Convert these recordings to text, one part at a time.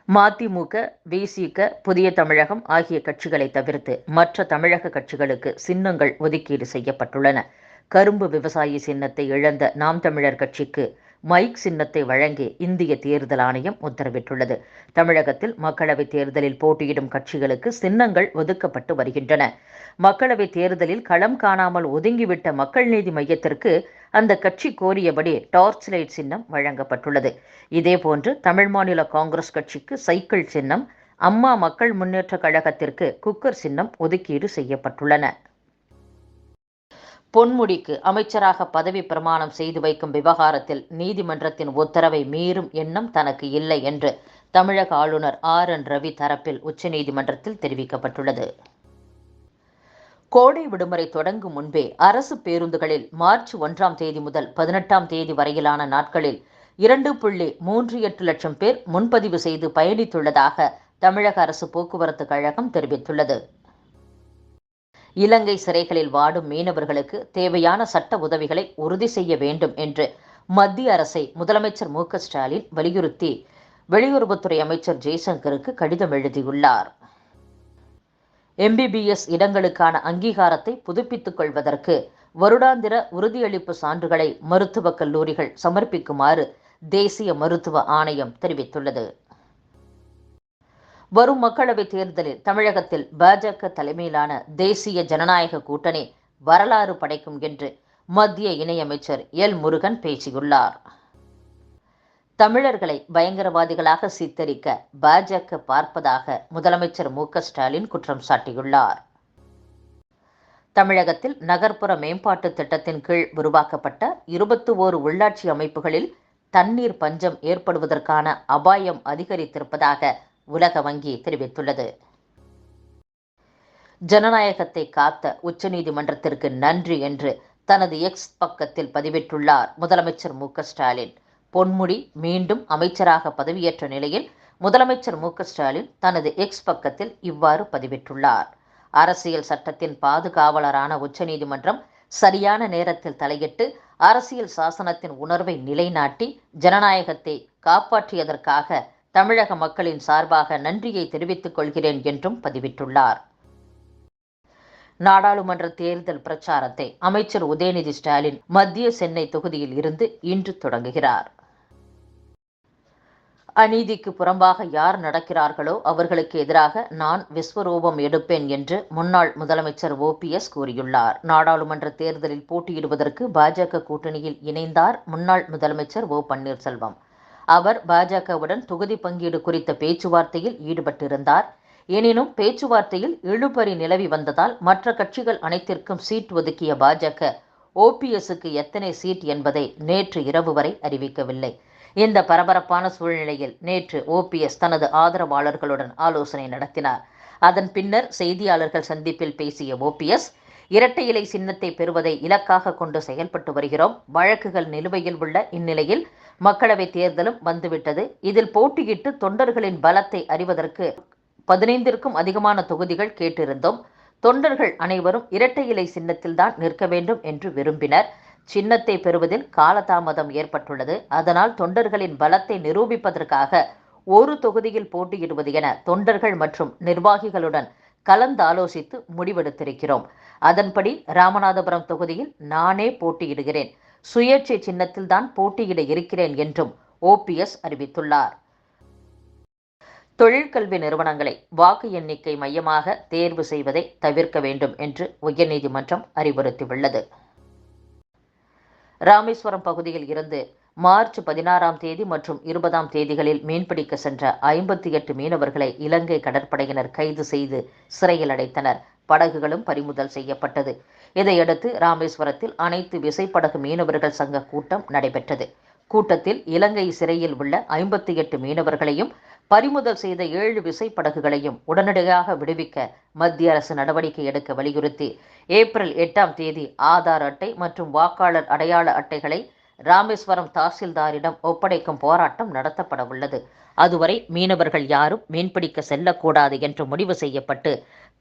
மதிமுக, விசிக, புதிய தமிழகம் ஆகிய கட்சிகளை தவிர்த்து மற்ற தமிழக கட்சிகளுக்கு சின்னங்கள் ஒதுக்கீடு செய்யப்பட்டுள்ளன. கரும்பு விவசாயி சின்னத்தை இழந்த நாம் தமிழர் கட்சிக்கு மைக் சின்னத்தை வழங்கி இந்திய தேர்தல் ஆணையம் உத்தரவிட்டுள்ளது. தமிழகத்தில் மக்களவைத் தேர்தலில் போட்டியிடும் கட்சிகளுக்கு சின்னங்கள் ஒதுக்கப்பட்டு வருகின்றன. மக்களவைத் தேர்தலில் களம் காணாமல் ஒதுங்கிவிட்ட மக்கள் நீதி மய்யத்திற்கு அந்த கட்சி கோரியபடி டார்ச் லைட் சின்னம் வழங்கப்பட்டுள்ளது. இதேபோன்று தமிழ் மாநில காங்கிரஸ் கட்சிக்கு சைக்கிள் சின்னம், அம்மா மக்கள் முன்னேற்ற கழகத்திற்கு குக்கர் சின்னம் ஒதுக்கீடு செய்யப்பட்டுள்ளன. பொன்முடிக்கு அமைச்சராக பதவி பிரமாணம் செய்து வைக்கும் விவகாரத்தில் நீதிமன்றத்தின் உத்தரவை மீறும் எண்ணம் தனக்கு இல்லை என்று தமிழக ஆளுநர் RN ரவி தரப்பில் உச்சநீதிமன்றத்தில் தெரிவிக்கப்பட்டுள்ளது. கோடை விடுமுறை தொடங்கும் முன்பே அரசு பேருந்துகளில் மார்ச் 1ஆம் தேதி முதல் 18ஆம் தேதி வரையிலான நாட்களில் 2.38 லட்சம் பேர் முன்பதிவு செய்து பயணித்துள்ளதாக தமிழக அரசு போக்குவரத்து கழகம் தெரிவித்துள்ளது. இலங்கை சிறைகளில் வாடும் மீனவர்களுக்கு தேவையான சட்ட உதவிகளை உறுதி செய்ய வேண்டும் என்று மத்திய அரசை முதலமைச்சர் மு.க.ஸ்டாலின் வலியுறுத்தி வெளியுறவுத்துறை அமைச்சர் ஜெய்சங்கருக்கு கடிதம் எழுதியுள்ளார். MBBS இடங்களுக்கான அங்கீகாரத்தை புதுப்பித்துக் கொள்வதற்கு வருடாந்திர உறுதியளிப்பு சான்றுகளை மருத்துவக் கல்லூரிகள் சமர்ப்பிக்குமாறு தேசிய மருத்துவ ஆணையம் தெரிவித்துள்ளது. வரும் மக்களவைத் தேர்தலில் தமிழகத்தில் பாஜக தலைமையிலான தேசிய ஜனநாயக கூட்டணி வரலாறு படைக்கும் என்று மத்திய இணையமைச்சர் முருகன் பேசியுள்ளார். தமிழர்களை பயங்கரவாதிகளாக சித்தரிக்க பாஜக பார்ப்பதாக முதலமைச்சர் மு.க.ஸ்டாலின் குற்றம் சாட்டியுள்ளார். தமிழகத்தில் நகர்ப்புற மேம்பாட்டு திட்டத்தின் கீழ் உருவாக்கப்பட்ட 21 உள்ளாட்சி அமைப்புகளில் தண்ணீர் பஞ்சம் ஏற்படுவதற்கான அபாயம் அதிகரித்திருப்பதாக உலக வங்கி தெரிவித்துள்ளது. ஜனநாயகத்தை காத்த உச்சநீதிமன்றத்திற்கு நன்றி என்று தனது எக்ஸ் பக்கத்தில் பதிவிட்டுள்ளார் முதலமைச்சர் மு.க.ஸ்டாலின். பொன்முடி மீண்டும் அமைச்சராக பதவியேற்ற நிலையில் முதலமைச்சர் மு.க.ஸ்டாலின் தனது எக்ஸ் பக்கத்தில் இவ்வாறு பதிவிட்டுள்ளார். அரசியல் சட்டத்தின் பாதுகாவலரான உச்சநீதிமன்றம் சரியான நேரத்தில் தலையிட்டு அரசியல் சாசனத்தின் உணர்வை நிலைநாட்டி ஜனநாயகத்தை காப்பாற்றியதற்காக தமிழக மக்களின் சார்பாக நன்றியை தெரிவித்துக் கொள்கிறேன் என்றும் பதிவிட்டுள்ளார். நாடாளுமன்ற தேர்தல் பிரச்சாரத்தை அமைச்சர் உதயநிதி ஸ்டாலின் மத்திய சென்னை தொகுதியில் இருந்து இன்று தொடங்குகிறார். அநீதிக்கு புறம்பாக யார் நடக்கிறார்களோ அவர்களுக்கு எதிராக நான் விஸ்வரூபம் எடுப்பேன் என்று முன்னாள் முதலமைச்சர் OPS கூறியுள்ளார். நாடாளுமன்ற தேர்தலில் போட்டியிடுவதற்கு பாஜக கூட்டணியில் இணைந்தார் முன்னாள் முதலமைச்சர் O. பன்னீர்செல்வம். அவர் பாஜகவுடன் தொகுதி பங்கீடு குறித்த பேச்சுவார்த்தையில் ஈடுபட்டிருந்தார். எனினும் பேச்சுவார்த்தையில் இழுபறி நிலவி வந்ததால் மற்ற கட்சிகள் அனைத்திற்கும் சீட் ஒதுக்கிய பாஜக OPSக்கு எத்தனை சீட் என்பதை நேற்று இரவு வரை அறிவிக்கவில்லை. இந்த பரபரப்பான சூழ்நிலையில் நேற்று OPS தனது ஆதரவாளர்களுடன் ஆலோசனை நடத்தினார். அதன் பின்னர் செய்தியாளர்கள் சந்திப்பில் பேசிய OPS, இரட்டை இலை சின்னத்தை பெறுவதை இலக்காக கொண்டு செயல்பட்டு வருகிறோம். வழக்குகள் நிலுவையில் உள்ள இந்நிலையில் மக்களவைத் தேர்தலும் வந்துவிட்டது. இதில் போட்டியிட்டு தொண்டர்களின் பலத்தை அறிவதற்கு 15க்கும் அதிகமான தொகுதிகள் கேட்டிருந்தோம். தொண்டர்கள் அனைவரும் இரட்டை இலை சின்னத்தில்தான் நிற்க வேண்டும் என்று விரும்பினர். சின்னத்தை பெறுவதில் காலதாமதம் ஏற்பட்டுள்ளது. அதனால் தொண்டர்களின் பலத்தை நிரூபிப்பதற்காக ஒரு தொகுதியில் போட்டியிடுவது என தொண்டர்கள் மற்றும் நிர்வாகிகளுடன் கலந்தாலோசித்து முடிவெடுத்திருக்கிறோம். அதன்படி ராமநாதபுரம் தொகுதியில் நானே போட்டியிடுகிறேன். சுயேட்சை சின்னத்தில்தான் போட்டியிட இருக்கிறேன் என்றும் OPS அறிவித்துள்ளார். தொழிற்கல்வி நிறுவனங்களை வாக்கு எண்ணிக்கை மையமாக தேர்வு செய்வதை தவிர்க்க வேண்டும் என்று உயர்நீதிமன்றம் அறிவுறுத்தியுள்ளது. ராமேஸ்வரம் பகுதியில் இருந்து மார்ச் 16ஆம் தேதி மற்றும் 20ஆம் தேதிகளில் மீன்பிடிக்க சென்ற 58 மீனவர்களை இலங்கை கடற்படையினர் கைது செய்து சிறையில் அடைத்தனர். படகுகளும் பறிமுதல் செய்யப்பட்டது. இதையடுத்து ராமேஸ்வரத்தில் அனைத்து விசைப்படகு மீனவர்கள் சங்க கூட்டம் நடைபெற்றது. கூட்டத்தில் இலங்கை சிறையில் உள்ள 58 மீனவர்களையும் பறிமுதல் செய்த 7 விசைப்படகுகளையும் உடனடியாக விடுவிக்க மத்திய அரசு நடவடிக்கை எடுக்க வலியுறுத்தி ஏப்ரல் 8ஆம் தேதி ஆதார் அட்டை மற்றும் வாக்காளர் அடையாள அட்டைகளை ராமேஸ்வரம் தாசில்தாரிடம் ஒப்படைக்கும் போராட்டம் நடத்தப்பட உள்ளது. அதுவரை மீனவர்கள் யாரும் மீன்பிடிக்க செல்லக்கூடாது என்று முடிவு செய்யப்பட்டு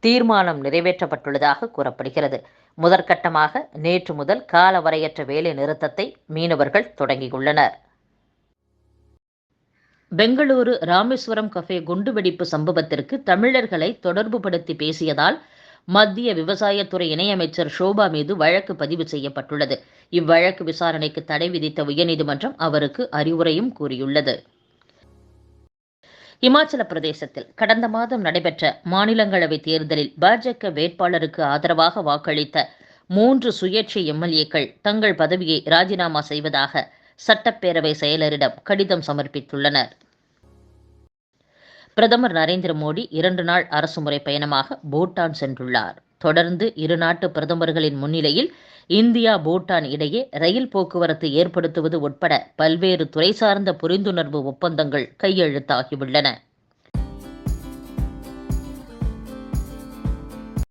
தீர்மானம் நிறைவேற்றப்பட்டுள்ளதாக கூறப்படுகிறது. முதற்கட்டமாக நேற்று முதல் காலவரையற்ற வேலை நிறுத்தத்தை மீனவர்கள் தொடங்கியுள்ளனர். பெங்களூரு ராமேஸ்வரம் கஃபே குண்டுவெடிப்பு சம்பவத்திற்கு தமிழர்களை தொடர்புபடுத்தி பேசியதால் மத்திய விவசாயத்துறை இணையமைச்சர் ஷோபா மீது வழக்கு பதிவு செய்யப்பட்டுள்ளது. இவ்வழக்கு விசாரணைக்கு தடை விதித்த உயர்நீதிமன்றம் அவருக்கு அறிவுரையும் கூறியுள்ளது. இமாச்சல பிரதேசத்தில் கடந்த மாதம் நடைபெற்ற மாநிலங்களவை தேர்தலில் பாஜக வேட்பாளருக்கு ஆதரவாக வாக்களித்த 3 சுயேட்சை எம்எல்ஏக்கள் தங்கள் பதவியை ராஜினாமா செய்வதாக சட்டப்பேரவை செயலரிடம் கடிதம் சமர்ப்பித்துள்ளனர். பிரதமர் நரேந்திர மோடி 2 நாள் அரசுமுறை பயணமாக பூட்டான் சென்றுள்ளார். தொடர்ந்து இரு நாட்டு பிரதமர்களின் முன்னிலையில் இந்தியா பூட்டான் இடையே ரயில் போக்குவரத்து ஏற்படுத்துவது உட்பட பல்வேறு துறை சார்ந்த புரிந்துணர்வு ஒப்பந்தங்கள் கையெழுத்தாகியுள்ளன.